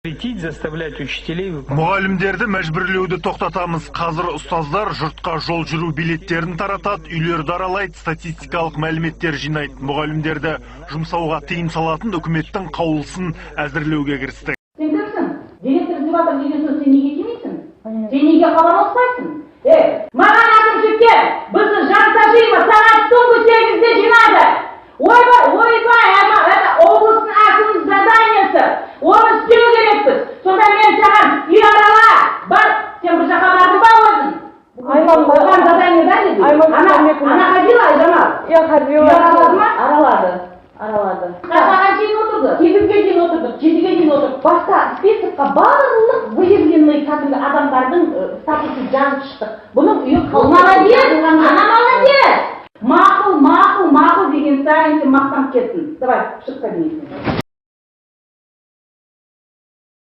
Заставлять учителей выполнять. Мұғалімдерді мәжбүрлеуді тоқтатамыз. Қазір ұстаздар жұртқа жол жүру билеттерін таратады, үйлерді аралайды, статистикалық мәліметтер жинайды. Мұғалімдерді жұмсауға тыйым салатын үкіметтің қаулысын әзірлеуге кірістік. Сен кімсің? Директор деп атам деген сөз сен неге келмейсің? Сен неге хабарласпайсың? Маған атып жеткен, бізді Жансашиева сағат түнгі 8-де жинады. Ойбай, это облыстың әкімінің заданиесі. Оны істеу керекпіз. Сонда мен саған үй арала, бар, сен бір жаққа барды ба өзің? Оған задание да деді. Ана ходила, Айжамал? Я ходила. Аралады ма? Аралады. Қашаған кейін отырды? 7-ге дейін отырдық, 7-ге дейін отырдық. Баста списокқа барлық выявленный адамдардың статусы жазып шықтық. Бұның үйі молодец, ана молодец. Мақұл деген сайын сен мақтанып кеттің. Давай, шық кабинеттен.